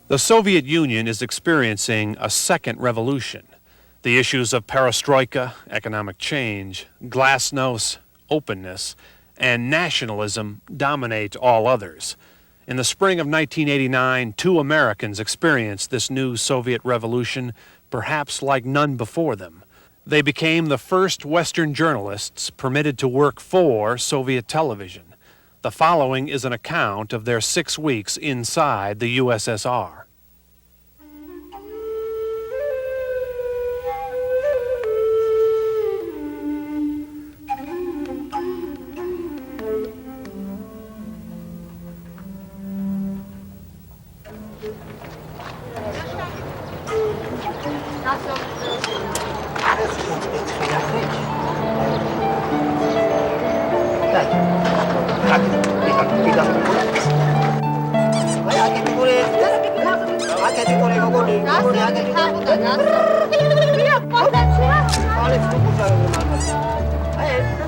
The Soviet Union is experiencing a second revolution. The issues of perestroika, economic change, glasnost, openness, and nationalism dominate all others. In the spring of 1989, 2 Americans experienced this new Soviet revolution, perhaps like none before them. They became the first Western journalists permitted to work for Soviet television. The following is an account of their 6 weeks inside the USSR.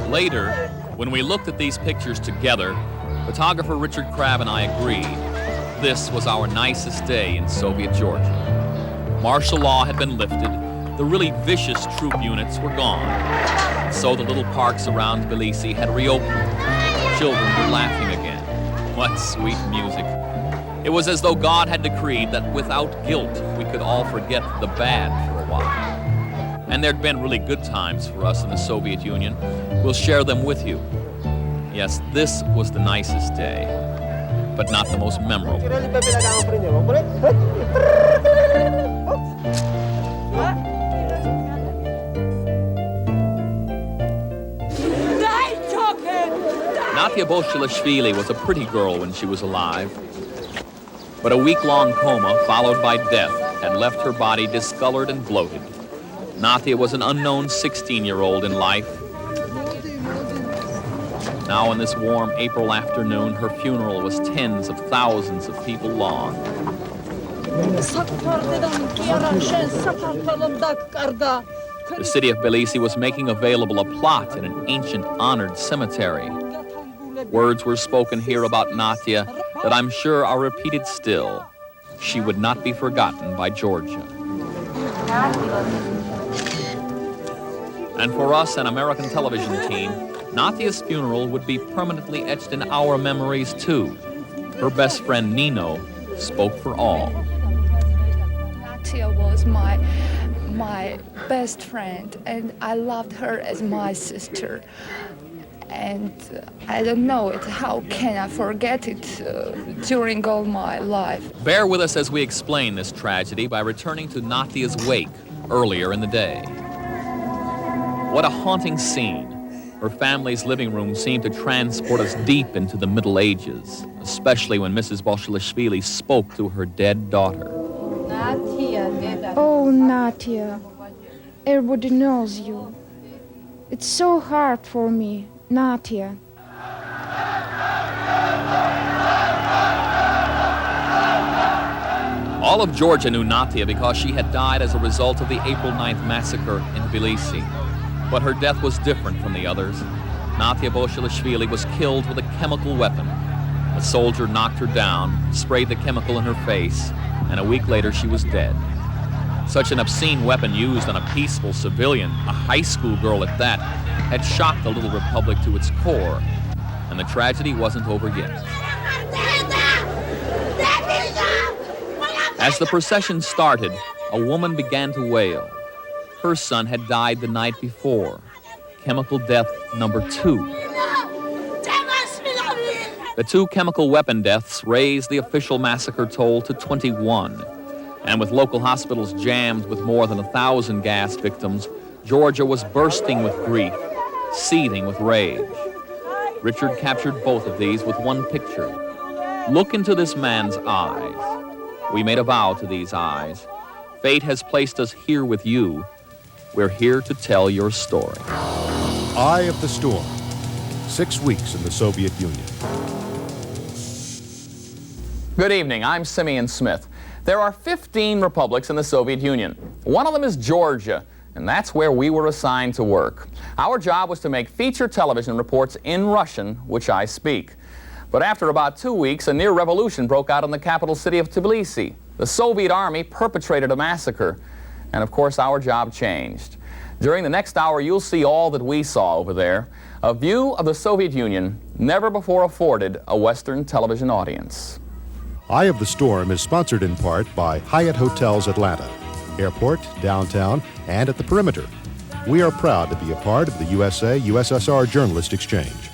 Later, when we looked at these pictures together, photographer Richard Crabb and I agreed this was our nicest day in Soviet Georgia. Martial law had been lifted, the really vicious troop units were gone, so the little parks around Tbilisi had reopened. Children were laughing again. What sweet music. It was as though God had decreed that without guilt we could all forget the bad for a while. And there'd been really good times for us in the Soviet Union. We'll share them with you. Yes, this was the nicest day, but not the most memorable. Natia Bolshilashvili was a pretty girl when she was alive, but a week-long coma followed by death had left her body discolored and bloated. Natia was an unknown 16-year-old in life. Now in this warm April afternoon, her funeral was tens of thousands of people long. The city of Tbilisi was making available a plot in an ancient honored cemetery. Words were spoken here about Natia that I'm sure are repeated still. She would not be forgotten by Georgia. And for us, an American television team, Natia's funeral would be permanently etched in our memories too. Her best friend Nino spoke for all. Natia was my best friend, and I loved her as my sister. And I don't know it. How can I forget it during all my life? Bear with us as we explain this tragedy by returning to Natia's wake earlier in the day. What a haunting scene. Her family's living room seemed to transport us deep into the Middle Ages, especially when Mrs. Bolshilashvili spoke to her dead daughter. Oh, Natia, everybody knows you. It's so hard for me, Natia. All of Georgia knew Natia because she had died as a result of the April 9th massacre in Tbilisi. But her death was different from the others. Natia Bolshilashvili was killed with a chemical weapon. A soldier knocked her down, sprayed the chemical in her face, and a week later she was dead. Such an obscene weapon used on a peaceful civilian, a high school girl at that, had shocked the little republic to its core, and the tragedy wasn't over yet. As the procession started, a woman began to wail. Her son had died the night before. Chemical death number 2. The 2 chemical weapon deaths raised the official massacre toll to 21. And with local hospitals jammed with more than 1,000 gas victims, Georgia was bursting with grief, seething with rage. Richard captured both of these with one picture. Look into this man's eyes. We made a vow to these eyes. Fate has placed us here with you. We're here to tell your story. Eye of the Storm. 6 weeks in the Soviet Union. Good evening. I'm Simeon Smith. There are 15 republics in the Soviet Union. One of them is Georgia, and that's where we were assigned to work. Our job was to make feature television reports in Russian, which I speak. But after about 2 weeks, a near revolution broke out in the capital city of Tbilisi. The Soviet army perpetrated a massacre, and of course our job changed. During the next hour, you'll see all that we saw over there, a view of the Soviet Union never before afforded a Western television audience. Eye of the Storm is sponsored in part by Hyatt Hotels Atlanta, airport, downtown, and at the perimeter. We are proud to be a part of the USA-USSR Journalist Exchange.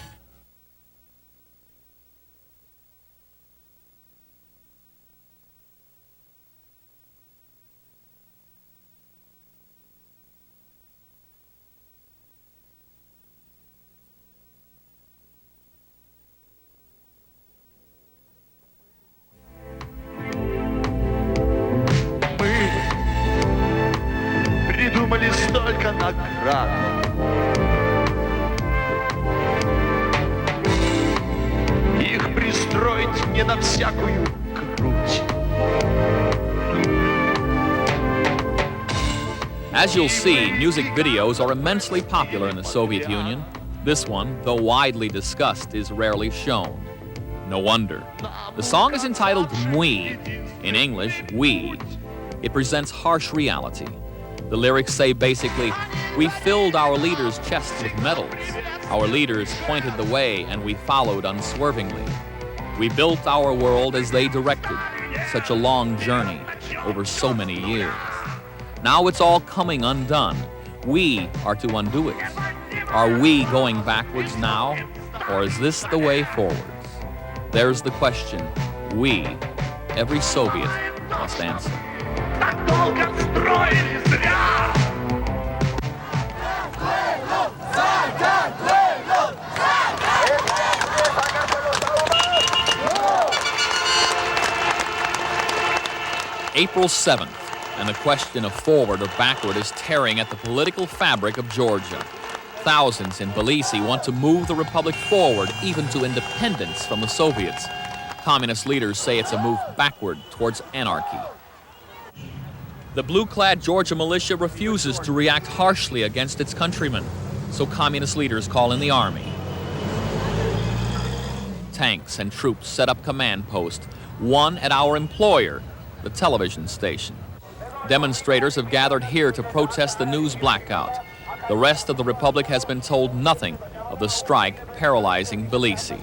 Придумали столько наград. Их пристроить не на всякую грудь. As you'll see, music videos are immensely popular in the Soviet Union. This one, though widely discussed, is rarely shown. No wonder. The song is entitled Mui, in English, We. It presents harsh reality. The lyrics say basically, we filled our leaders' chests with medals. Our leaders pointed the way and we followed unswervingly. We built our world as they directed, such a long journey over so many years. Now it's all coming undone. We are to undo it. Are we going backwards now, or is this the way forwards? There's the question we, every Soviet, must answer. Так долго строили зря. April 7th, and the question of forward or backward is tearing at the political fabric of Georgia. Thousands in Tbilisi want to move the republic forward, even to independence from the Soviets. Communist leaders say it's a move backward towards anarchy. The blue-clad Georgia militia refuses to react harshly against its countrymen, so communist leaders call in the army. Tanks and troops set up command posts, one at our employer, the television station. Demonstrators have gathered here to protest the news blackout. The rest of the republic has been told nothing of the strike paralyzing Tbilisi.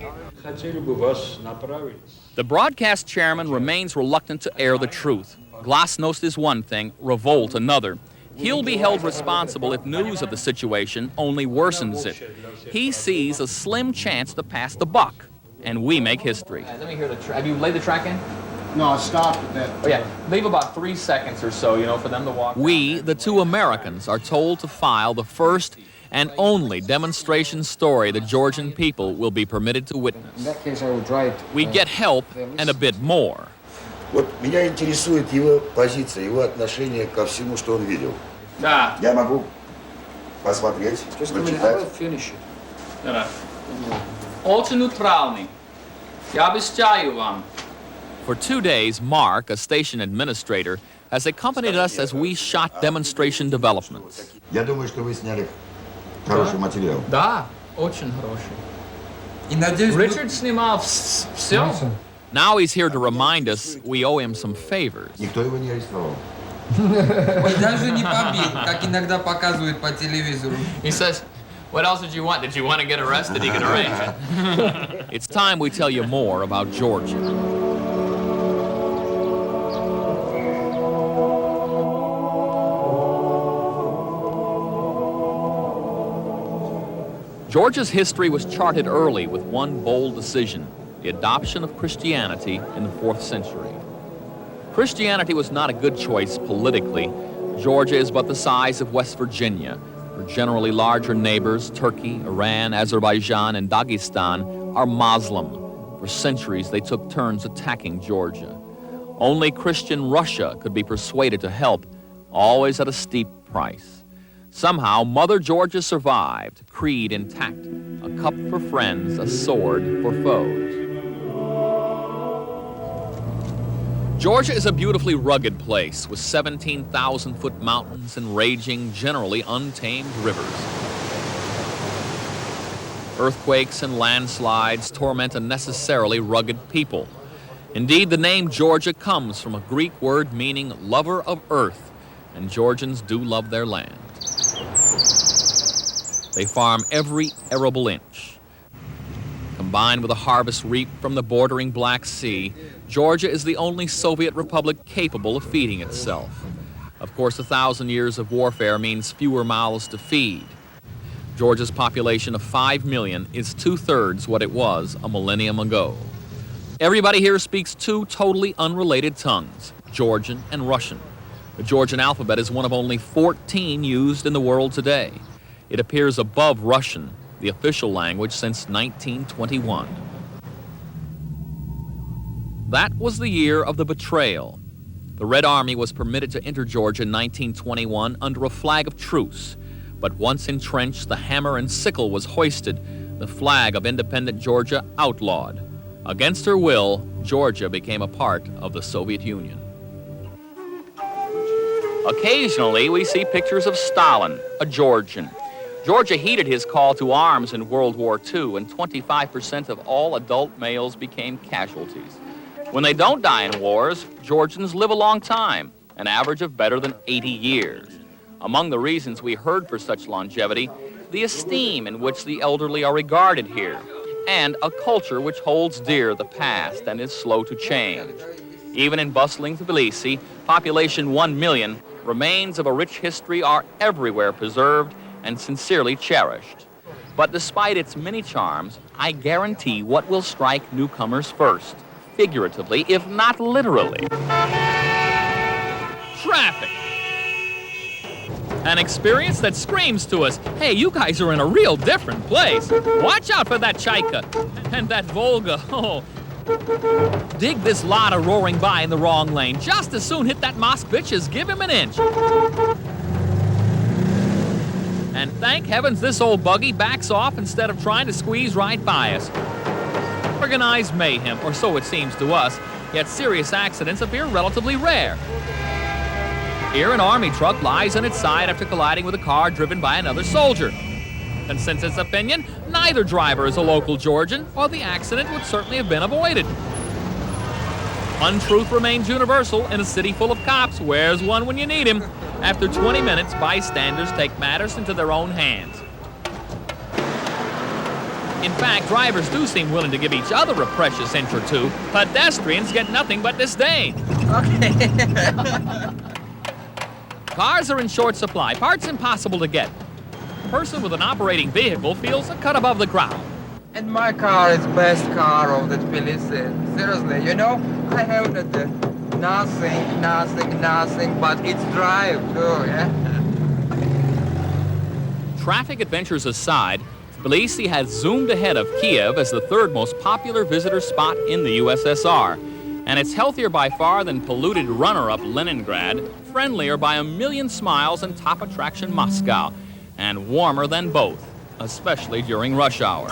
The broadcast chairman remains reluctant to air the truth. Glasnost is one thing, revolt another. He'll be held responsible if news of the situation only worsens it. He sees a slim chance to pass the buck, and we make history. Let me hear the track. Have you laid the track in? No, I stopped at that. Oh, yeah. Leave about 3 seconds or so, for them to walk. We, the two Americans, are told to file the first and only demonstration story the Georgian people will be permitted to witness. In that case, I would write. We get help and a bit more. Вот меня интересует его позиция, его отношение ко всему, что он видел. Да. Я могу посмотреть, прочитать. Очень neutralny. Я обещаю вам. For 2 days, Mark, a station administrator, has accompanied us as we shot demonstration developments. Я думаю, что вы сняли хороший материал. Да, очень хороший. И надеюсь, Richard снимал все. Now he's here to remind us we owe him some favors. Никто его не арестовал. и даже не побил, как иногда показывают по телевизору. He says, what else did you want? Did you want to get arrested? He can arrange it. It's time we tell you more about Georgia. Georgia's history was charted early with one bold decision, the adoption of Christianity in the 4th century. Christianity was not a good choice politically. Georgia is but the size of West Virginia. Her generally larger neighbors, Turkey, Iran, Azerbaijan, and Dagestan, are Muslim. For centuries, they took turns attacking Georgia. Only Christian Russia could be persuaded to help, always at a steep price. Somehow, Mother Georgia survived, creed intact, a cup for friends, a sword for foes. Georgia is a beautifully rugged place with 17,000-foot mountains and raging, generally untamed rivers. Earthquakes and landslides torment a necessarily rugged people. Indeed, the name Georgia comes from a Greek word meaning lover of earth, and Georgians do love their land. They farm every arable inch. Combined with a harvest reaped from the bordering Black Sea, Georgia is the only Soviet republic capable of feeding itself. Of course, 1,000 years of warfare means fewer mouths to feed. Georgia's population of 5 million is 2/3 what it was a millennium ago. Everybody here speaks two totally unrelated tongues, Georgian and Russian. The Georgian alphabet is one of only 14 used in the world today. It appears above Russian, the official language since 1921. That was the year of the betrayal. The Red Army was permitted to enter Georgia in 1921 under a flag of truce. But once entrenched, the hammer and sickle was hoisted, the flag of independent Georgia outlawed. Against her will, Georgia became a part of the Soviet Union. Occasionally, we see pictures of Stalin, a Georgian. Georgia heeded his call to arms in World War II, and 25% of all adult males became casualties. When they don't die in wars, Georgians live a long time, an average of better than 80 years. Among the reasons we heard for such longevity, the esteem in which the elderly are regarded here, and a culture which holds dear the past and is slow to change. Even in bustling Tbilisi, population 1 million, remains of a rich history are everywhere preserved and sincerely cherished. But despite its many charms, I guarantee what will strike newcomers first, figuratively, if not literally. Traffic. An experience that screams to us, hey, you guys are in a real different place. Watch out for that Chaika and that Volga. Oh, dig this Lada roaring by in the wrong lane. Just as soon hit that Moskvich as give him an inch. And thank heavens this old buggy backs off instead of trying to squeeze right by us. Organized mayhem, or so it seems to us, yet serious accidents appear relatively rare. Here, an army truck lies on its side after colliding with a car driven by another soldier. Consensus opinion, neither driver is a local Georgian, or the accident would certainly have been avoided. Untruth remains universal in a city full of cops. Where's one when you need him? After 20 minutes, bystanders take matters into their own hands. In fact, drivers do seem willing to give each other a precious inch or two. Pedestrians get nothing but disdain. Cars are in short supply, parts impossible to get. A person with an operating vehicle feels a cut above the ground. And my car is best car of the Tbilisi. Seriously, you know, I have nothing, but it's drive too, yeah? Traffic adventures aside, Tbilisi has zoomed ahead of Kiev as the third most popular visitor spot in the USSR. And it's healthier by far than polluted runner-up Leningrad, friendlier by a million smiles than top attraction Moscow, and warmer than both, especially during rush hour.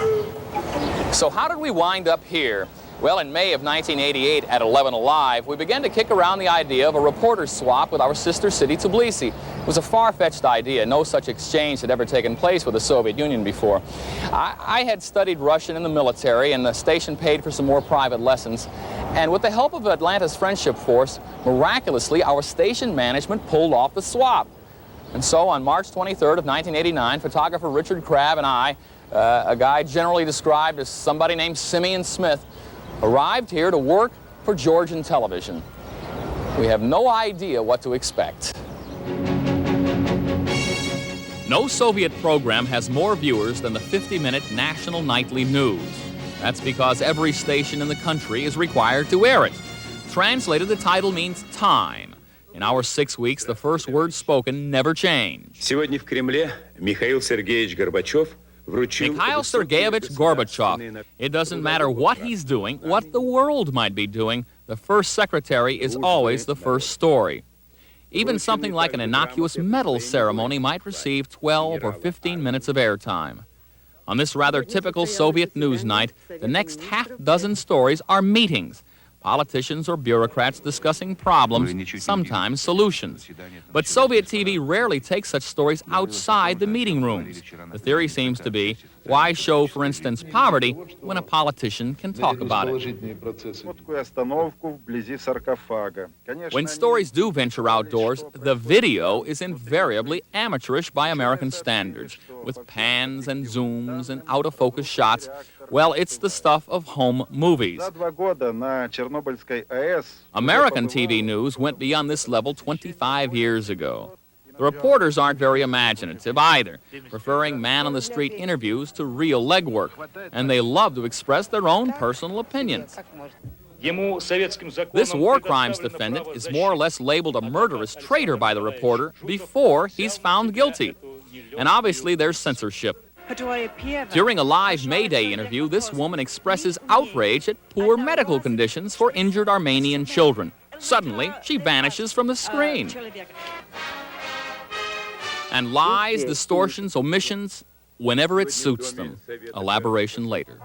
So how did we wind up here? Well, in May of 1988 at 11 Alive, we began to kick around the idea of a reporter's swap with our sister city, Tbilisi. It was a far-fetched idea. No such exchange had ever taken place with the Soviet Union before. I had studied Russian in the military, and the station paid for some more private lessons. And with the help of Atlanta's Friendship Force, miraculously, our station management pulled off the swap. And so on March 23rd of 1989, photographer Richard Crabb and I, a guy generally described as somebody named Simeon Smith, arrived here to work for Georgian television. We have no idea what to expect. No Soviet program has more viewers than the 50-minute national nightly news. That's because every station in the country is required to air it. Translated, the title means time. In our 6 weeks, the first word spoken never changed. Сегодня в Кремле Михаил Сергеевич Горбачев вручил... Mikhail Sergeyevich Gorbachev. It doesn't matter what he's doing, what the world might be doing, the first secretary is always the first story. Even something like an innocuous medal ceremony might receive 12 or 15 minutes of airtime. On this rather typical Soviet news night, the next half-dozen stories are meetings. Politicians or bureaucrats discussing problems, sometimes solutions. But Soviet TV rarely takes such stories outside the meeting rooms. The theory seems to be, why show, for instance, poverty when a politician can talk about it? When stories do venture outdoors, the video is invariably amateurish by American standards, with pans and zooms and out-of-focus shots. Well, it's the stuff of home movies. American TV news went beyond this level 25 years ago. The reporters aren't very imaginative either, preferring man-on-the-street interviews to real legwork, and they love to express their own personal opinions. This war crimes defendant is more or less labeled a murderous traitor by the reporter before he's found guilty. And obviously there's censorship. During a live Mayday interview, this woman expresses outrage at poor medical conditions for injured Armenian children. Suddenly, she vanishes from the screen. And lies, distortions, omissions, whenever it suits them. Elaboration later.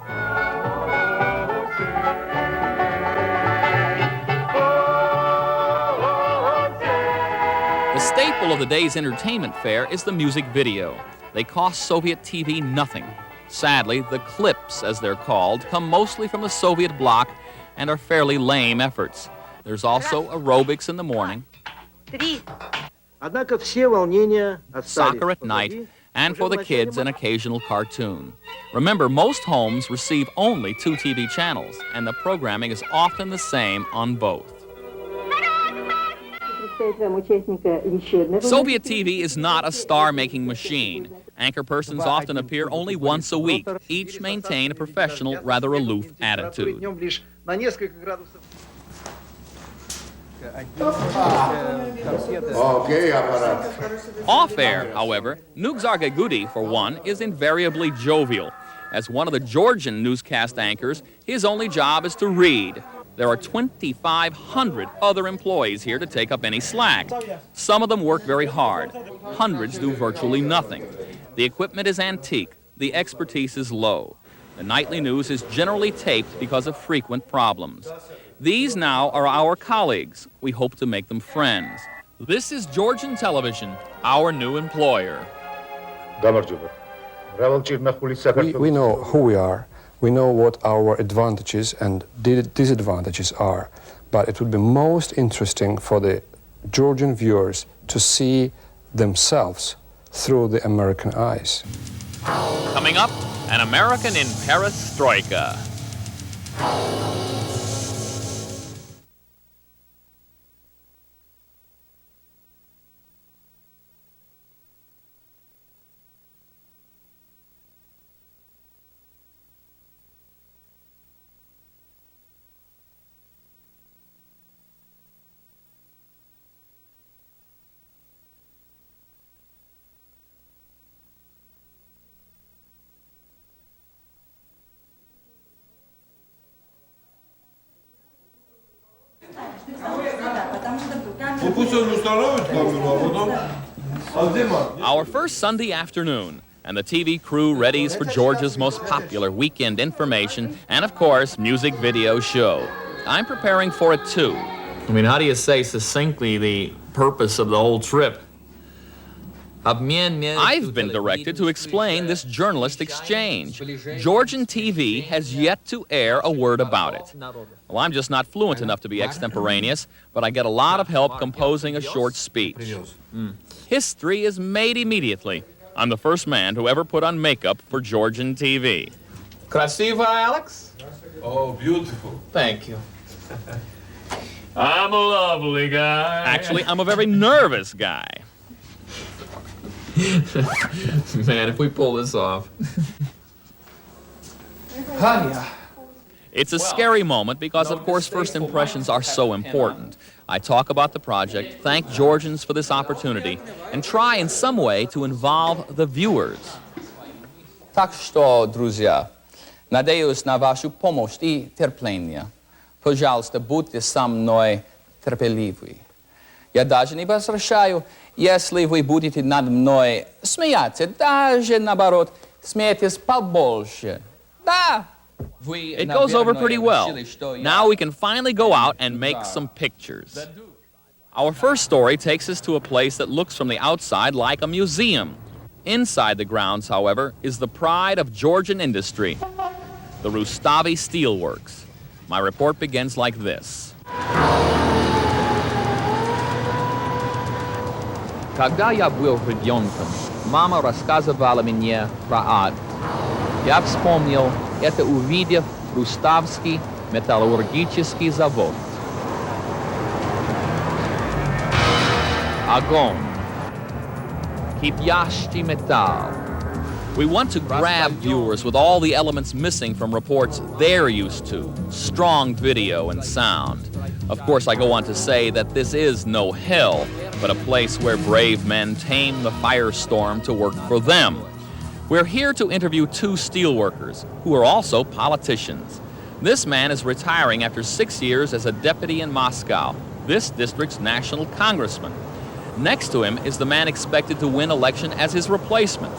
The staple of the day's entertainment fare is the music video. They cost Soviet TV nothing. Sadly, the clips, as they're called, come mostly from the Soviet bloc and are fairly lame efforts. There's also aerobics in the morning, soccer at night, and for the kids, an occasional cartoon. Remember, most homes receive only 2 TV channels, and the programming is often the same on both. Soviet TV is not a star-making machine. Anchor persons often appear only once a week. Each maintain a professional, rather aloof attitude. Off-air, however, Nugzar Gegudi, for one, is invariably jovial. As one of the Georgian newscast anchors, his only job is to read. There are 2,500 other employees here to take up any slack. Some of them work very hard. Hundreds do virtually nothing. The equipment is antique. The expertise is low. The nightly news is generally taped because of frequent problems. These now are our colleagues. We hope to make them friends. This is Georgian Television, our new employer. We know who we are. We know what our advantages and disadvantages are. But it would be most interesting for the Georgian viewers to see themselves through the American eyes. Coming up, an American in Perestroika. Our first Sunday afternoon, and the TV crew readies for Georgia's most popular weekend information and, of course, music video show. I'm preparing for it, too. I mean, how do you say succinctly the purpose of the whole trip? I've been directed to explain this journalist exchange. Georgian TV has yet to air a word about it. Well, I'm just not fluent enough to be extemporaneous, but I get a lot of help composing a short speech. History is made immediately. I'm the first man to ever put on makeup for Georgian TV. Krasiva, Alex? Oh, beautiful. Thank you. I'm a lovely guy. Actually, I'm a very nervous guy. Man, if we pull this off. It's a scary moment because, of course, first impressions are so important. I talk about the project, thank Georgians for this opportunity, and try in some way to involve the viewers. Так что, друзья, надеюсь на вашу помощь и терпение. Пожалуйста, будьте со мной терпеливы. Я даже не возвращаю, если вы будете над мной смеяться, даже наоборот, смейтесь побольше. Да! It goes over pretty well. Now we can finally go out and make some pictures. Our first story takes us to a place that looks from the outside like a museum. Inside the grounds, however, is the pride of Georgian industry, the Rustavi Steelworks. My report begins like this. Когда я был ребенком, мама рассказывала мне про ад. Я вспомнил это, увидев Руставский металлургический завод. Огонь. Кипящий металл. We want to grab viewers with all the elements missing from reports they're used to, strong video and sound. Of course, I go on to say that this is no hell, but a place where brave men tame the firestorm to work for them. We're here to interview two steelworkers, who are also politicians. This man is retiring after 6 years as a deputy in Moscow, this district's national congressman. Next to him is the man expected to win election as his replacement.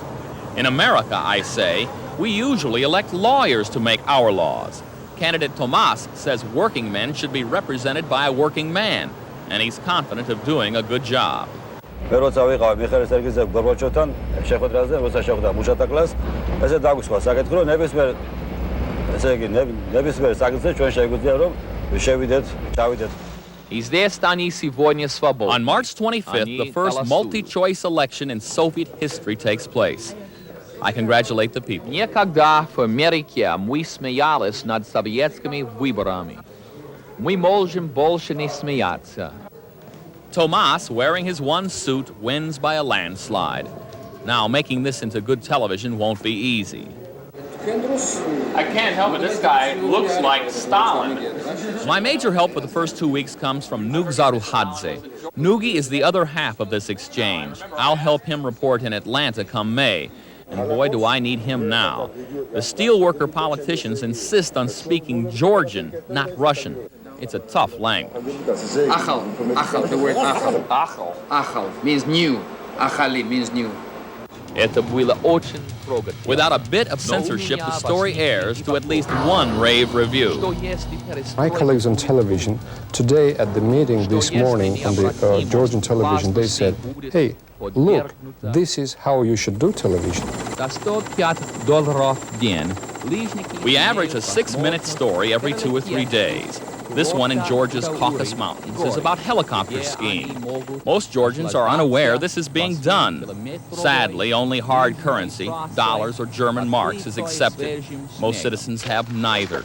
In America, I say, we usually elect lawyers to make our laws. Candidate Tomas says working men should be represented by a working man, and he's confident of doing a good job. On March 25th, the first multi-choice election in Soviet history takes place. I congratulate the people. Никогда в Америке мы смеялись над советскими выборами. Мы можем больше не смеяться. Tomas, wearing his one suit, wins by a landslide. Now, making this into good television won't be easy. I can't help it, this guy looks like Stalin. My major help for the first 2 weeks comes from Nug Zaruhadze. Nugi is the other half of this exchange. I'll help him report in Atlanta come May. And boy, do I need him now. The steelworker politicians insist on speaking Georgian, not Russian. It's a tough language. Achal, the word achal. Achal means new. Achali means new. Without a bit of censorship, the story airs to at least one rave review. My colleagues on television, today at the meeting this morning on the Georgian television, they said, hey, look, this is how you should do television. We average a 6-minute story every 2 or 3 days. This one in Georgia's Caucasus Mountains is about helicopter skiing. Most Georgians are unaware this is being done. Sadly, only hard currency, dollars or German marks, is accepted. Most citizens have neither.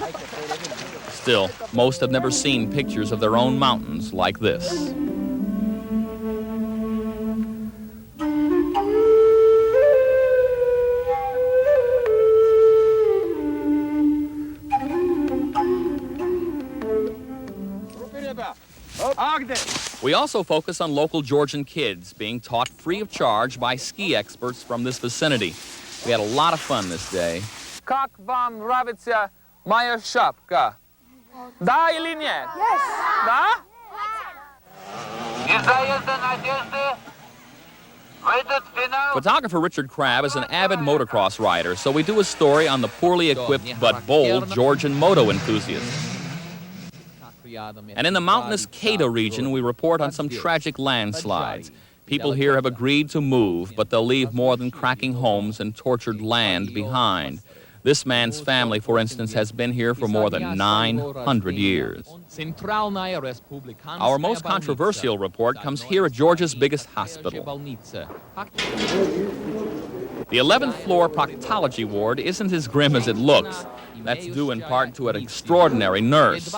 Still, most have never seen pictures of their own mountains like this. We also focus on local Georgian kids being taught free of charge by ski experts from this vicinity. We had a lot of fun this day. Как вам нравится моя шапка? Да или нет? Yes. Да? Photographer Richard Crabb is an avid motocross rider, so we do a story on the poorly equipped but bold Georgian moto enthusiast. And in the mountainous Kedah region, we report on some tragic landslides. People here have agreed to move, but they'll leave more than cracking homes and tortured land behind. This man's family, for instance, has been here for more than 900 years. Our most controversial report comes here at Georgia's biggest hospital. The 11th floor proctology ward isn't as grim as it looks. That's due in part to an extraordinary nurse.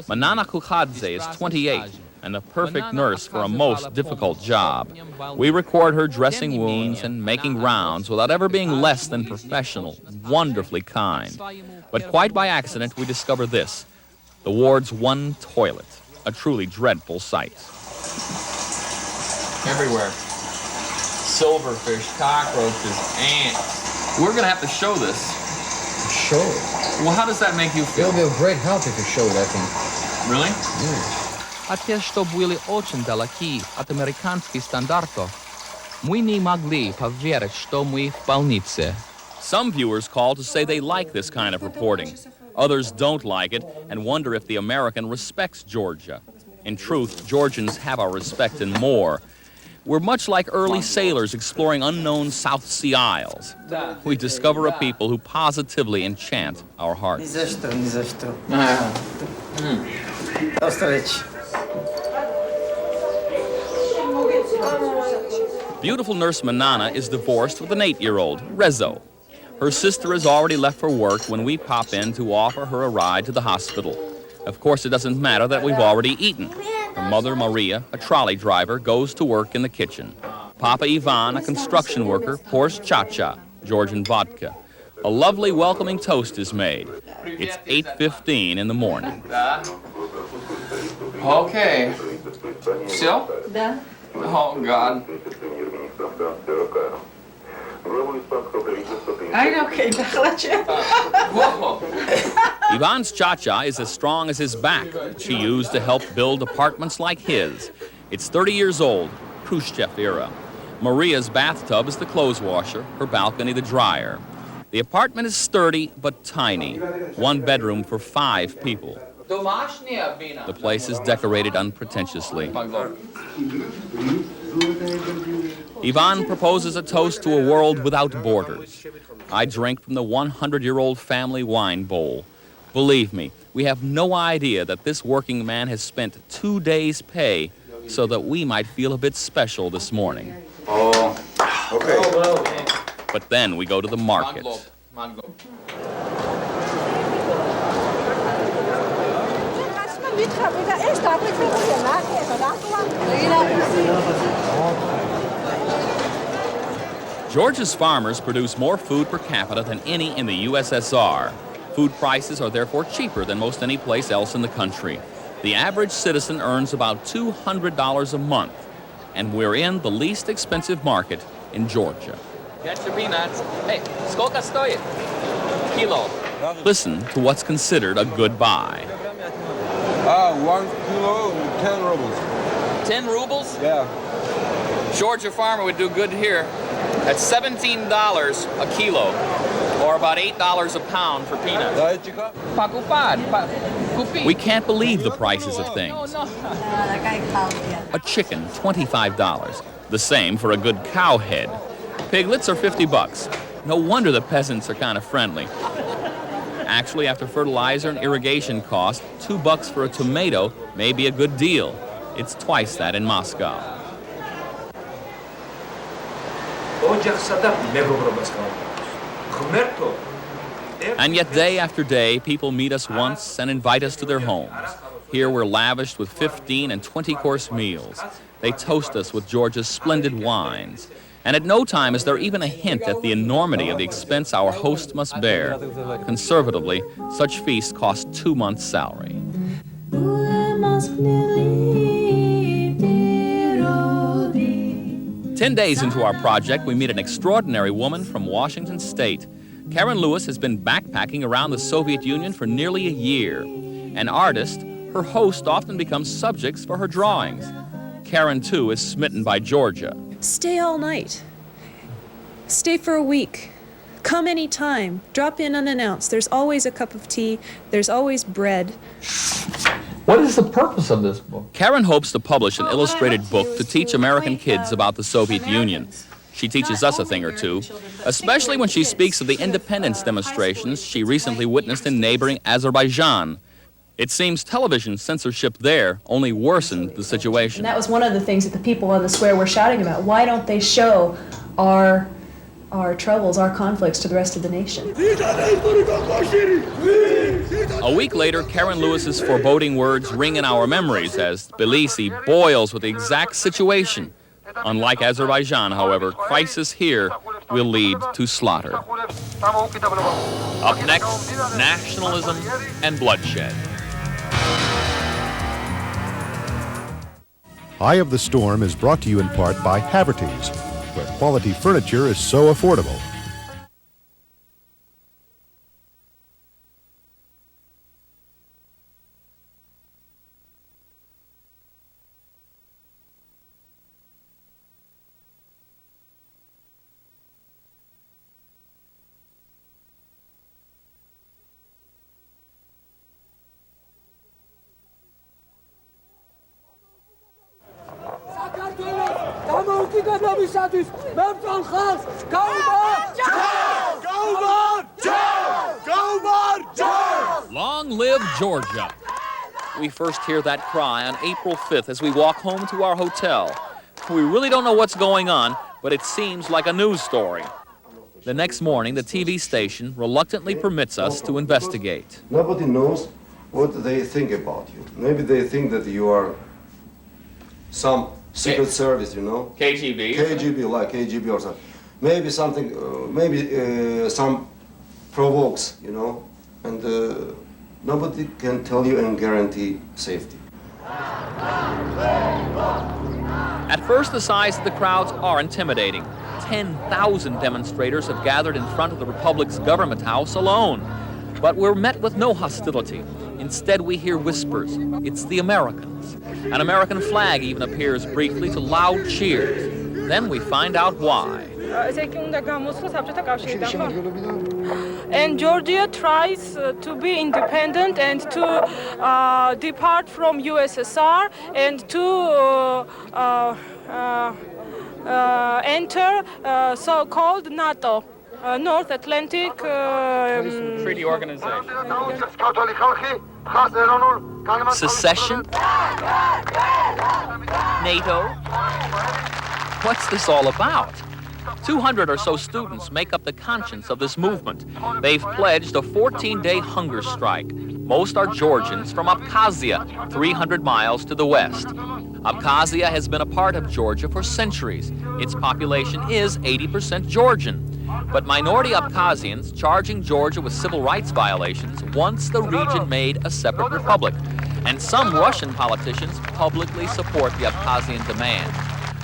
Manana Kukhadze is 28 and the perfect nurse for a most difficult job. We record her dressing wounds and making rounds without ever being less than professional, wonderfully kind. But quite by accident, we discover this: the ward's one toilet, a truly dreadful sight. Everywhere. Silverfish, cockroaches, ants. We're gonna have to show this. Show it. Well, how does that make you feel? It'll be a great help if you show it, I think. Really? А те, что были очень далеки от американских стандартов, мы не могли поверить, что мы в больнице. Some viewers call to say they like this kind of reporting. Others don't like it and wonder if the American respects Georgia. In truth, Georgians have our respect and more. We're much like early sailors exploring unknown South Sea isles. We discover a people who positively enchant our hearts. Beautiful nurse Manana is divorced with an 8-year-old, Rezo. Her sister has already left for work when we pop in to offer her a ride to the hospital. Of course, it doesn't matter that we've already eaten. Her mother, Maria, a trolley driver, goes to work in the kitchen. Papa Ivan, a construction worker, pours cha-cha, Georgian vodka. A lovely welcoming toast is made. It's 8:15 in the morning. Okay. Все? Да. Oh, God. Ivan's cha-cha is as strong as his back. She used to help build apartments like his. It's 30 years old, Khrushchev era. Maria's bathtub is the clothes washer, her balcony the dryer. The apartment is sturdy but tiny. 1 bedroom for 5 people. The place is decorated unpretentiously. Ivan proposes a toast to a world without borders. I drink from the 100-year-old family wine bowl. Believe me, we have no idea that this working man has spent 2 days' pay so that we might feel a bit special this morning. Oh, okay. But then we go to the market. Georgia's farmers produce more food per capita than any in the USSR. Food prices are therefore cheaper than most any place else in the country. The average citizen earns about $200 a month, and we're in the least expensive market in Georgia. Get your peanuts. Hey, сколько стоит? Kilo. Listen to what's considered a good buy. 1 kilo, 10 rubles. 10 rubles? Yeah. Georgia farmer would do good here. That's $17 a kilo, or about $8 a pound for peanuts. We can't believe the prices of things. A chicken, $25. The same for a good cow head. Piglets are $50. No wonder the peasants are kind of friendly. Actually, after fertilizer and irrigation cost, $2 for a tomato may be a good deal. It's twice that in Moscow. And yet day after day, people meet us once and invite us to their homes. Here we're lavished with 15 and 20-course meals. They toast us with Georgia's splendid wines. And at no time is there even a hint at the enormity of the expense our host must bear. Conservatively, such feasts cost 2 months' salary. 10 days into our project, we meet an extraordinary woman from Washington State. Karen Lewis has been backpacking around the Soviet Union for nearly a year. An artist, her host often becomes subjects for her drawings. Karen, too, is smitten by Georgia. Stay all night. Stay for a week. Come anytime. Drop in unannounced. There's always a cup of tea. There's always bread. What is the purpose of this book? Karen hopes to publish an illustrated book to teach American kids about the Soviet Union. She teaches us a thing or two, especially when she speaks of the independence demonstrations she recently witnessed in neighboring Azerbaijan. It seems television censorship there only worsened the situation. And that was one of the things that the people on the square were shouting about. Why don't they show our troubles, our conflicts to the rest of the nation? A week later, Karen Lewis's foreboding words ring in our memories as Tbilisi boils with the exact situation. Unlike Azerbaijan, however, crisis here will lead to slaughter. Up next, nationalism and bloodshed. Eye of the Storm is brought to you in part by Haverty's, where quality furniture is so affordable. Long live Georgia! We first hear that cry on April 5th as we walk home to our hotel. We really don't know what's going on, but it seems like a news story. The next morning, the TV station reluctantly permits us to investigate. Nobody knows what they think about you. Maybe they think that you are some secret service, you know? KGB? KGB, like KGB or something. Maybe something, some provokes, you know? And nobody can tell you and guarantee safety. At first, the size of the crowds are intimidating. 10,000 demonstrators have gathered in front of the Republic's government house alone. But we're met with no hostility. Instead, we hear whispers. It's the Americans. An American flag even appears briefly to loud cheers. Then we find out why. And Georgia tries to be independent and to depart from USSR and to enter so-called NATO, North Atlantic Treaty Organization. Secession? NATO? What's this all about? 200 or so students make up the conscience of this movement. They've pledged a 14-day hunger strike. Most are Georgians from Abkhazia, 300 miles to the west. Abkhazia has been a part of Georgia for centuries. Its population is 80% Georgian. But minority Abkhazians charging Georgia with civil rights violations once the region made a separate republic. And some Russian politicians publicly support the Abkhazian demand.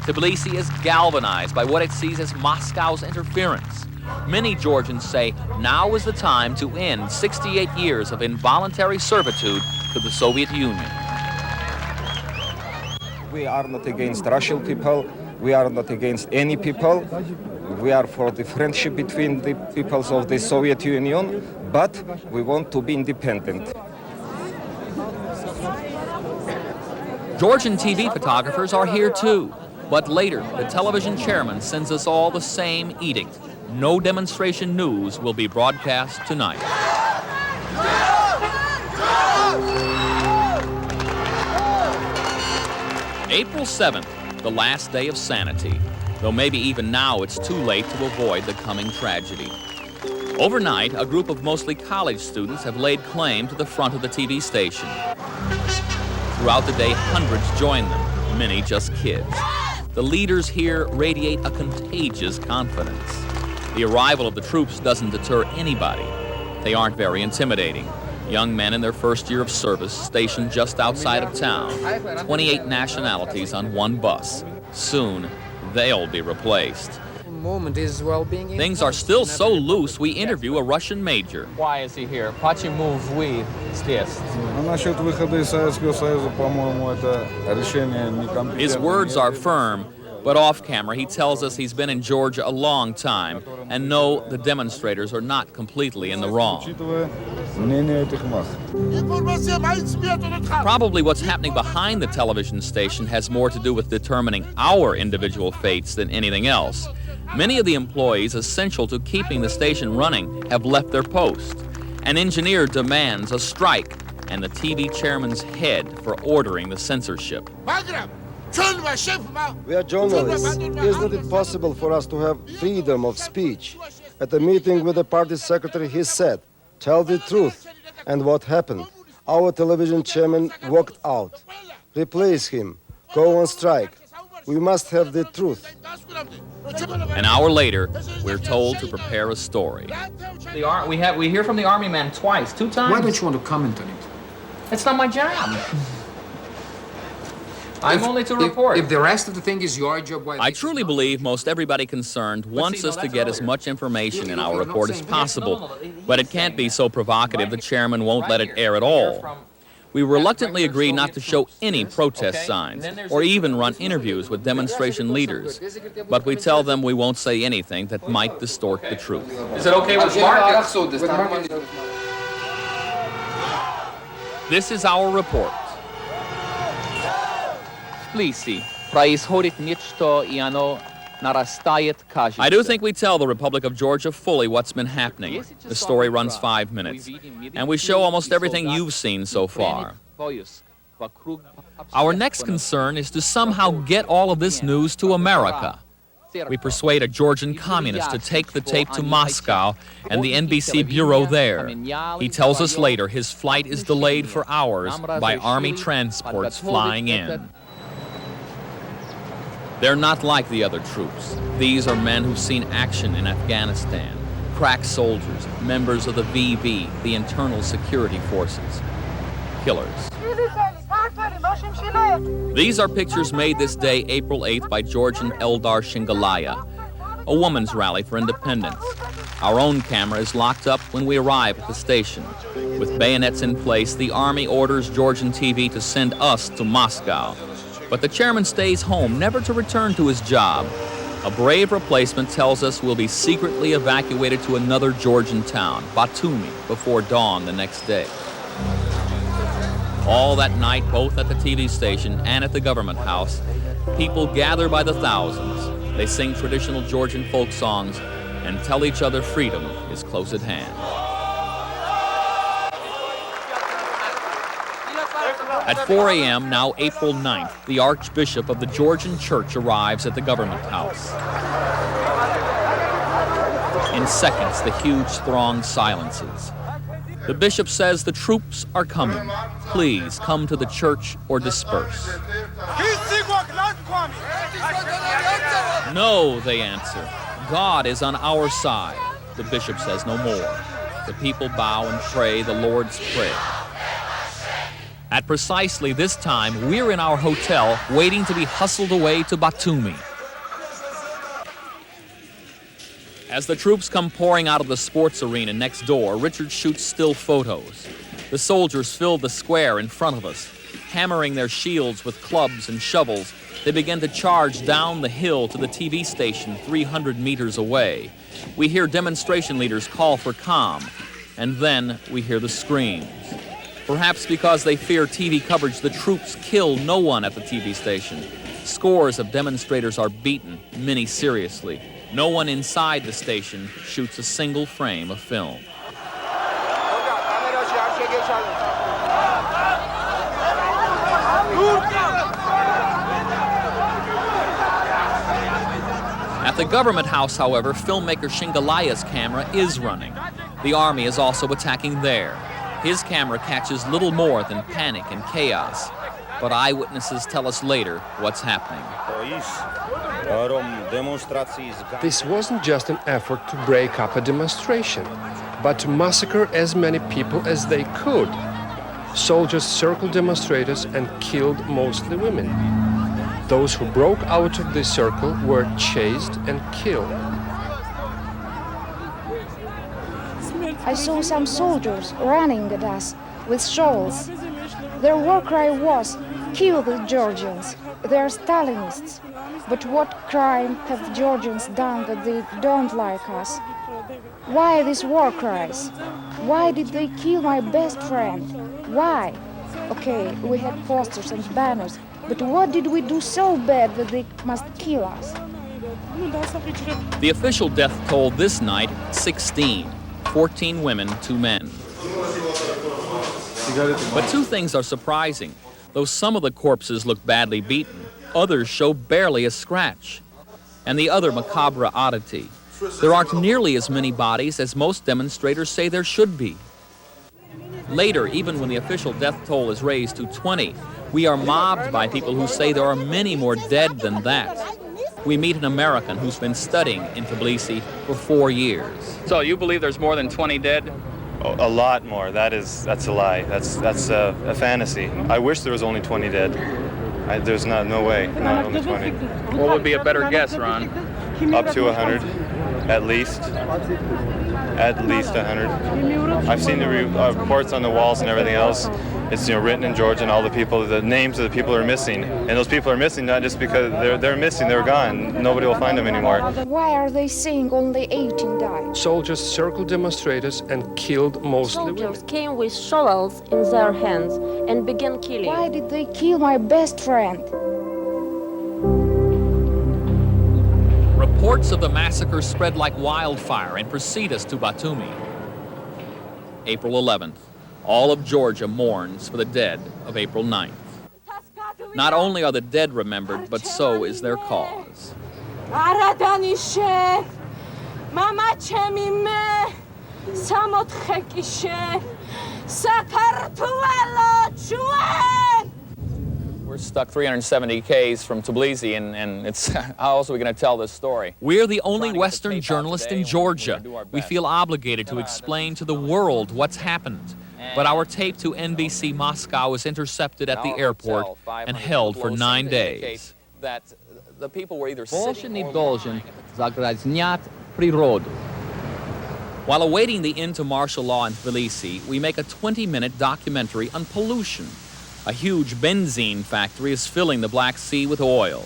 Tbilisi is galvanized by what it sees as Moscow's interference. Many Georgians say now is the time to end 68 years of involuntary servitude to the Soviet Union. We are not against Russian people. We are not against any people. We are for the friendship between the peoples of the Soviet Union, but we want to be independent. Georgian TV photographers are here too. But later, the television chairman sends us all the same edict. No demonstration news will be broadcast tonight. April 7th, the last day of sanity. Though maybe even now it's too late to avoid the coming tragedy. Overnight, a group of mostly college students have laid claim to the front of the TV station. Throughout the day, hundreds join them, many just kids. The leaders here radiate a contagious confidence. The arrival of the troops doesn't deter anybody. They aren't very intimidating. Young men in their first year of service stationed just outside of town. 28 nationalities on one bus. Soon, they'll be replaced. Things are still so loose, we interview a Russian major. Why is he here? Почему вы здесь? Насчет выхода из Советского Союза, по-моему, это решение некомпетентное. His words are firm, but off camera he tells us he's been in Georgia a long time and no, the demonstrators are not completely in the wrong. Probably what's happening behind the television station has more to do with determining our individual fates than anything else. Many of the employees essential to keeping the station running have left their post. An engineer demands a strike and the TV chairman's head for ordering the censorship. We are journalists. Isn't it possible for us to have freedom of speech? At a meeting with the party secretary, he said, "Tell the truth." And what happened? Our television chairman walked out. Replace him. Go on strike. We must have the truth. An hour later, we're told to prepare a story. We hear from the army man twice, 2 times. Why don't you want to comment on it? It's not my job. I'm only to report. If the rest of the thing is your job, why? I truly believe most everybody concerned wants us to get as much information in our report as possible, but it can't be so provocative the chairman won't let it air at all. We reluctantly agree not to show any protest signs or even run interviews with demonstration leaders, but we tell them we won't say anything that might distort the truth. Is it okay with Mark? This is our report. Tbilisi, Происходит нечто, и оно нарастает, кажется. I do think we tell the Republic of Georgia fully what's been happening. The story runs 5 minutes, and we show almost everything you've seen so far. Our next concern is to somehow get all of this news to America. We persuade a Georgian communist to take the tape to Moscow and the NBC bureau there. He tells us later his flight is delayed for hours by Army transports flying in. They're not like the other troops. These are men who've seen action in Afghanistan, crack soldiers, members of the VV, the Internal Security Forces. Killers. These are pictures made this day, April 8th, by Georgian Eldar Shingalaya, a woman's rally for independence. Our own camera is locked up when we arrive at the station. With bayonets in place, the Army orders Georgian TV to send us to Moscow. But the chairman stays home, never to return to his job. A brave replacement tells us we'll be secretly evacuated to another Georgian town, Batumi, before dawn the next day. All that night, both at the TV station and at the government house, people gather by the thousands. They sing traditional Georgian folk songs and tell each other freedom is close at hand. At 4 a.m., now April 9th, the Archbishop of the Georgian Church arrives at the government house. In seconds, the huge throng silences. The bishop says the troops are coming. Please come to the church or disperse. No, they answer. God is on our side. The bishop says no more. The people bow and pray the Lord's Prayer. At precisely this time, we're in our hotel waiting to be hustled away to Batumi. As the troops come pouring out of the sports arena next door, Richard shoots still photos. The soldiers fill the square in front of us. Hammering their shields with clubs and shovels, they begin to charge down the hill to the TV station 300 meters away. We hear demonstration leaders call for calm, and then we hear the screams. Perhaps because they fear TV coverage, the troops kill no one at the TV station. Scores of demonstrators are beaten, many seriously. No one inside the station shoots a single frame of film. At the government house, however, filmmaker Shingalaya's camera is running. The army is also attacking there. His camera catches little more than panic and chaos. But eyewitnesses tell us later what's happening. This wasn't just an effort to break up a demonstration, but to massacre as many people as they could. Soldiers circled demonstrators and killed mostly women. Those who broke out of the circle were chased and killed. I saw some soldiers running at us with shawls. Their war cry was, "Kill the Georgians, they are Stalinists." But what crime have Georgians done that they don't like us? Why these war cries? Why did they kill my best friend? Why? Okay, we had posters and banners, but what did we do so bad that they must kill us? The official death toll this night, 16. 14 women, 2 men. But two things are surprising. Though some of the corpses look badly beaten, others show barely a scratch. And the other macabre oddity, there aren't nearly as many bodies as most demonstrators say there should be. Later, even when the official death toll is raised to 20, we are mobbed by people who say there are many more dead than that. We meet an American who's been studying in Tbilisi for 4 years. So you believe there's more than 20 dead? A lot more. That's a lie. That's a fantasy. I wish there was only 20 dead. There's no way. Not only 20. What would be a better guess, Ron? Up to 100, at least. At least 100. I've seen the reports on the walls and everything else. It's written in Georgian, all the people, the names of the people are missing. And those people are missing not just because they're missing, they're gone. Nobody will find them anymore. Why are they saying only 18 died? Soldiers circled demonstrators and killed mostly women. Soldiers came with shovels in their hands and began killing. Why did they kill my best friend? Reports of the massacre spread like wildfire and precede us to Batumi. April 11th. All of Georgia mourns for the dead of April 9th. Not only are the dead remembered, but so is their cause. We're stuck 370 Ks from Tbilisi, and it's how else are we going to tell this story? We're the only Western journalist in Georgia. We feel obligated to explain to the world what's happened. But our tape to NBC Moscow was intercepted at the airport and held for 9 days. That the people were either sitting должен загрязнять природу. While awaiting the end to martial law in Tbilisi, we make a 20-minute documentary on pollution. A huge benzene factory is filling the Black Sea with oil.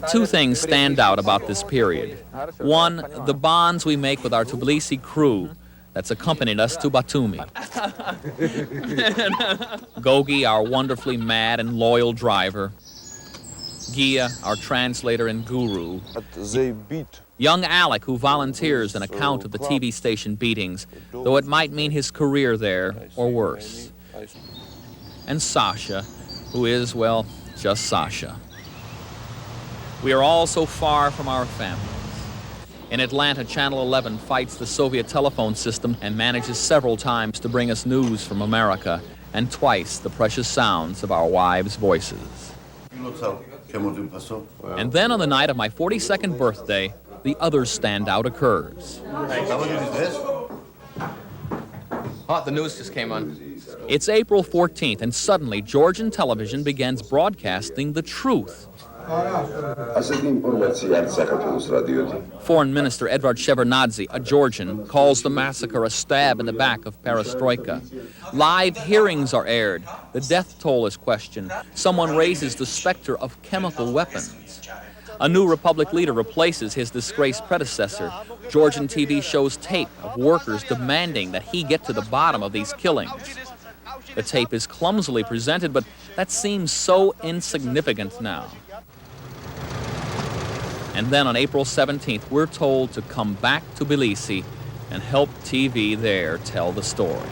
Two things stand out about this period. One, the bonds we make with our Tbilisi crew that's accompanied us to Batumi. Gogi, our wonderfully mad and loyal driver. Gia, our translator and guru. Young Alec, who volunteers an account of the TV station beatings, though it might mean his career there or worse. And Sasha, who is, well, just Sasha. We are all so far from our families. In Atlanta, Channel 11 fights the Soviet telephone system and manages several times to bring us news from America, and twice the precious sounds of our wives' voices. And then on the night of my 42nd birthday, the other standout occurs. Oh, the news just came on. It's April 14th, and suddenly Georgian television begins broadcasting the truth. Foreign Minister Edvard Shevardnadze, a Georgian, calls the massacre a stab in the back of perestroika. Live hearings are aired. The death toll is questioned. Someone raises the specter of chemical weapons. A new Republic leader replaces his disgraced predecessor. Georgian TV shows tape of workers demanding that he get to the bottom of these killings. The tape is clumsily presented, but that seems so insignificant now. And then on April 17th, we're told to come back to Tbilisi and help TV there tell the story.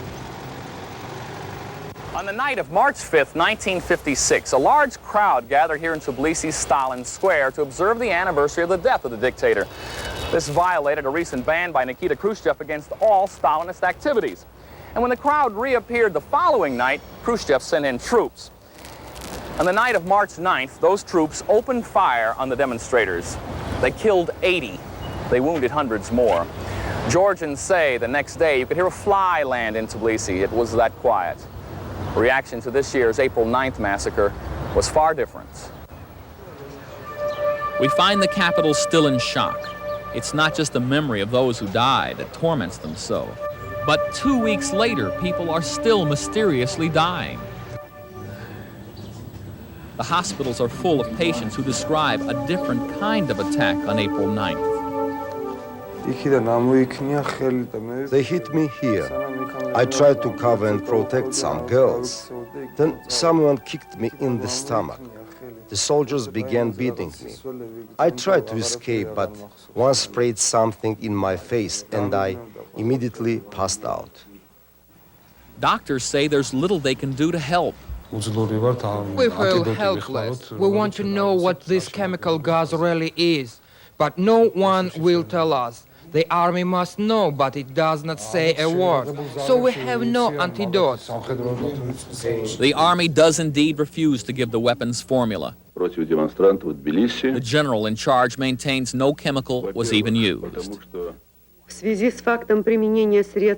On the night of March 5th, 1956, a large crowd gathered here in Tbilisi's Stalin Square to observe the anniversary of the death of the dictator. This violated a recent ban by Nikita Khrushchev against all Stalinist activities. And when the crowd reappeared the following night, Khrushchev sent in troops. On the night of March 9th, those troops opened fire on the demonstrators. They killed 80. They wounded hundreds more. Georgians say the next day you could hear a fly land in Tbilisi. It was that quiet. Reaction to this year's April 9th massacre was far different. We find the capital still in shock. It's not just the memory of those who died that torments them so. But 2 weeks later, people are still mysteriously dying. The hospitals are full of patients who describe a different kind of attack on April 9th. They hit me here. I tried to cover and protect some girls. Then someone kicked me in the stomach. The soldiers began beating me. I tried to escape, but one sprayed something in my face and I immediately passed out. Doctors say there's little they can do to help. We feel helpless. We want to know what this chemical gas really is, but no one will tell us. The army must know, but it does not say a word, so we have no antidote. The army does indeed refuse to give the weapons formula. The general in charge maintains no chemical was even used.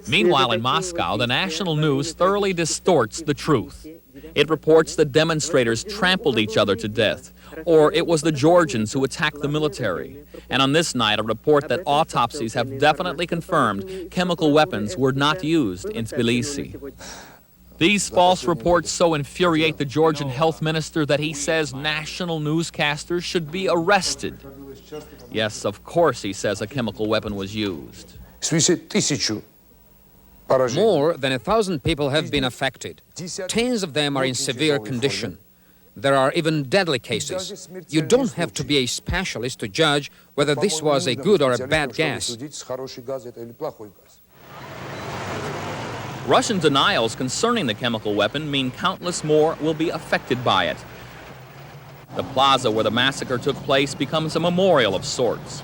Meanwhile, in Moscow, the national news thoroughly distorts the truth. It reports that demonstrators trampled each other to death, or it was the Georgians who attacked the military. And on this night, a report that autopsies have definitely confirmed chemical weapons were not used in Tbilisi. These false reports so infuriate the Georgian health minister that he says national newscasters should be arrested. Yes, of course, he says a chemical weapon was used. More than 1,000 people have been affected. Tens of them are in severe condition. There are even deadly cases. You don't have to be a specialist to judge whether this was a good or a bad gas. Russian denials concerning the chemical weapon mean countless more will be affected by it. The plaza where the massacre took place becomes a memorial of sorts.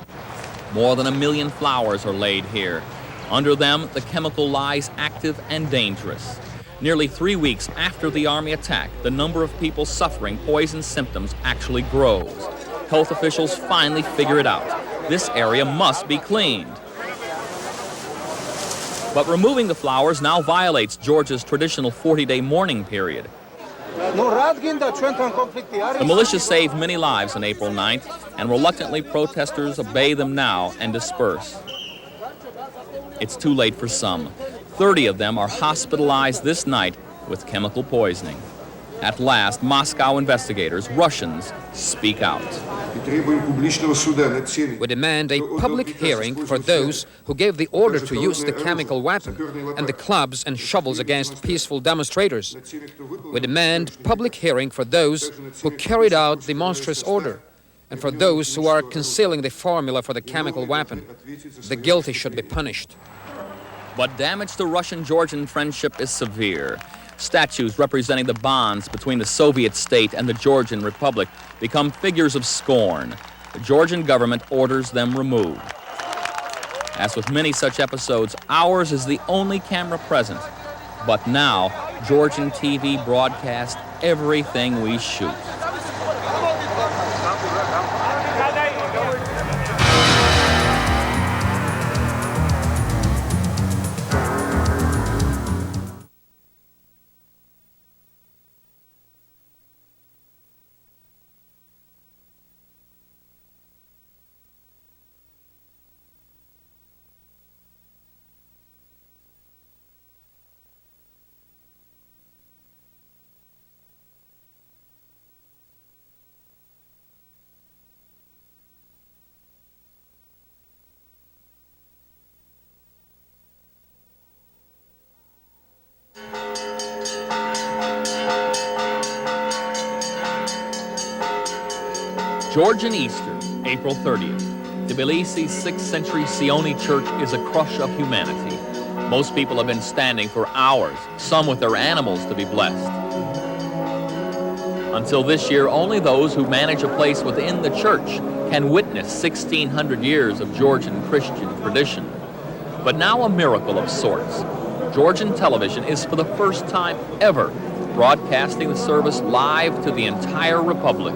More than 1 million flowers are laid here. Under them, the chemical lies active and dangerous. Nearly 3 weeks after the army attack, the number of people suffering poison symptoms actually grows. Health officials finally figure it out. This area must be cleaned. But removing the flowers now violates Georgia's traditional 40-day mourning period. The militia saved many lives on April 9th, and reluctantly protesters obey them now and disperse. It's too late for some. 30 of them are hospitalized this night with chemical poisoning. At last, Moscow investigators, Russians, speak out. We demand a public hearing for those who gave the order to use the chemical weapon and the clubs and shovels against peaceful demonstrators. We demand public hearing for those who carried out the monstrous order and for those who are concealing the formula for the chemical weapon. The guilty should be punished. But damage to Russian-Georgian friendship is severe. Statues representing the bonds between the Soviet state and the Georgian Republic become figures of scorn. The Georgian government orders them removed. As with many such episodes, ours is the only camera present. But now, Georgian TV broadcasts everything we shoot. Georgian Easter, April 30th. Tbilisi's 6th century Sioni church is a crush of humanity. Most people have been standing for hours, some with their animals to be blessed. Until this year, only those who manage a place within the church can witness 1,600 years of Georgian Christian tradition. But now a miracle of sorts. Georgian television is for the first time ever broadcasting the service live to the entire republic.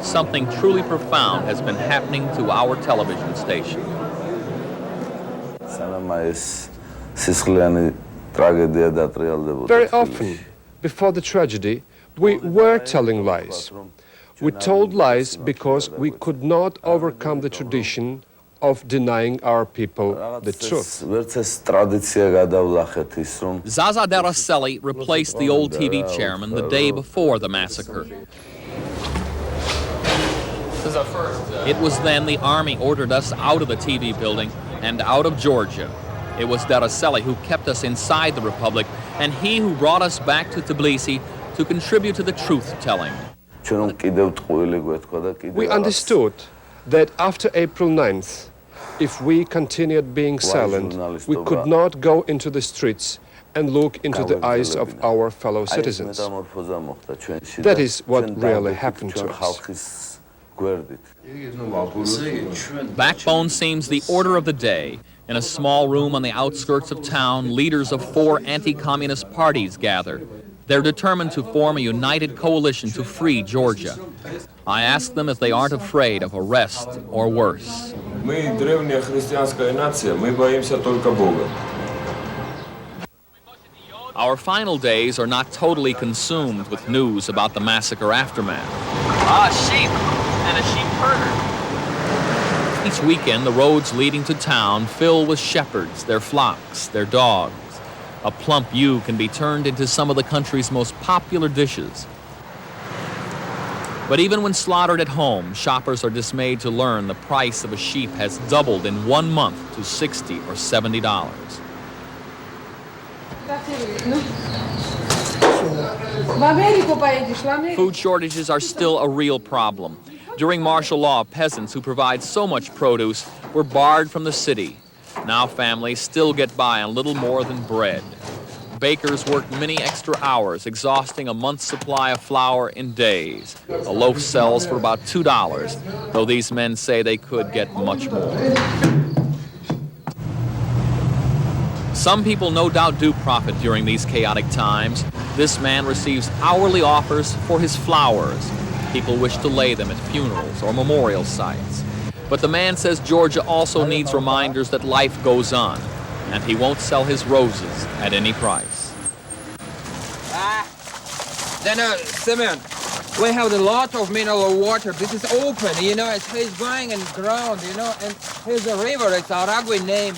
Something truly profound has been happening to our television station. Very often, before the tragedy, we were telling lies. We told lies because we could not overcome the tradition of denying our people the truth. Zaza Daraseli replaced the old TV chairman the day before the massacre. It was then the army ordered us out of the TV building and out of Georgia. It was Daraseli who kept us inside the Republic, and he who brought us back to Tbilisi to contribute to the truth-telling. We understood that after April 9th, if we continued being silent, we could not go into the streets and look into the eyes of our fellow citizens. That is what really happened to us. Backbone seems the order of the day. In a small room on the outskirts of town, leaders of 4 anti-communist parties gather. They're determined to form a united coalition to free Georgia. I ask them if they aren't afraid of arrest or worse. Our final days are not totally consumed with news about the massacre aftermath. Sheep and a sheep herder. Each weekend, the roads leading to town fill with shepherds, their flocks, their dogs. A plump ewe can be turned into some of the country's most popular dishes. But even when slaughtered at home, shoppers are dismayed to learn the price of a sheep has doubled in 1 month to $60 or $70. Food shortages are still a real problem. During martial law, peasants who provide so much produce were barred from the city. Now families still get by on little more than bread. Bakers work many extra hours, exhausting a month's supply of flour in days. A loaf sells for about $2, though these men say they could get much more. Some people no doubt do profit during these chaotic times. This man receives hourly offers for his flowers. People wish to lay them at funerals or memorial sites. But the man says Georgia also needs reminders that life goes on, and he won't sell his roses at any price. Then, Simeon, we have a lot of mineral water. This is open, you know, it's going in ground, you know, and here's a river, it's our ugly name.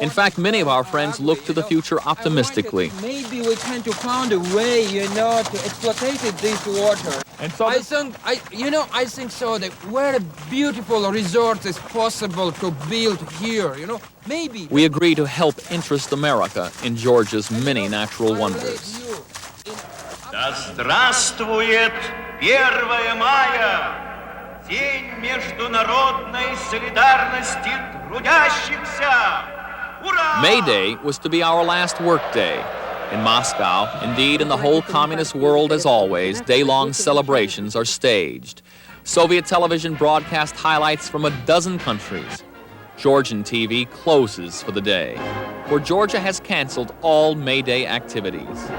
In fact, many of our friends look to the future optimistically. Maybe we can to find a way, you know, to exploit this water. And so I think so that very beautiful resort is possible to build here, you know, maybe. We agree to help interest America in Georgia's many natural wonders. Да здравствует 1 мая, день международной солидарности трудящихся! Ура! May Day was to be our last work day. In Moscow, indeed in the whole communist world as always, day-long celebrations are staged. Soviet television broadcast highlights from a dozen countries. Georgian TV closes for the day, for Georgia has canceled all May Day activities.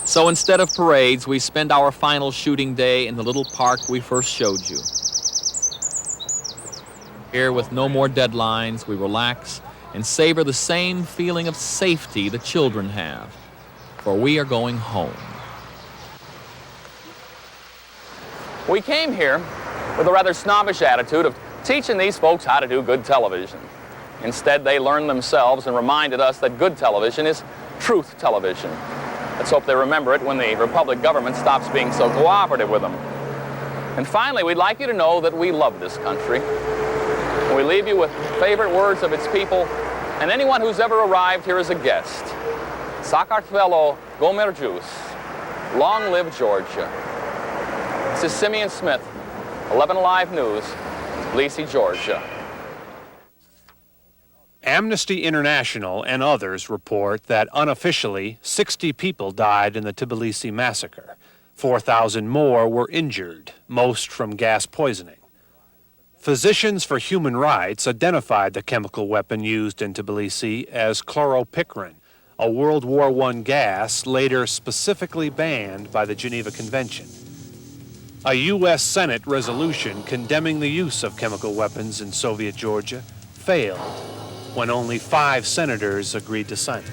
So instead of parades, we spend our final shooting day in the little park we first showed you. Here, with no more deadlines, we relax and savor the same feeling of safety the children have, for we are going home. We came here with a rather snobbish attitude of teaching these folks how to do good television. Instead, they learned themselves and reminded us that good television is truth television. Let's hope they remember it when the Republic government stops being so cooperative with them. And finally, we'd like you to know that we love this country. We leave you with favorite words of its people and anyone who's ever arrived here as a guest. Sakartvelo Gomer Jus. Long live Georgia. This is Simeon Smith, 11 Alive News, Tbilisi, Georgia. Amnesty International and others report that unofficially 60 people died in the Tbilisi massacre. 4,000 more were injured, most from gas poisoning. Physicians for Human Rights identified the chemical weapon used in Tbilisi as chloropicrin, a World War I gas later specifically banned by the Geneva Convention. A U.S. Senate resolution condemning the use of chemical weapons in Soviet Georgia failed when only 5 senators agreed to sign it.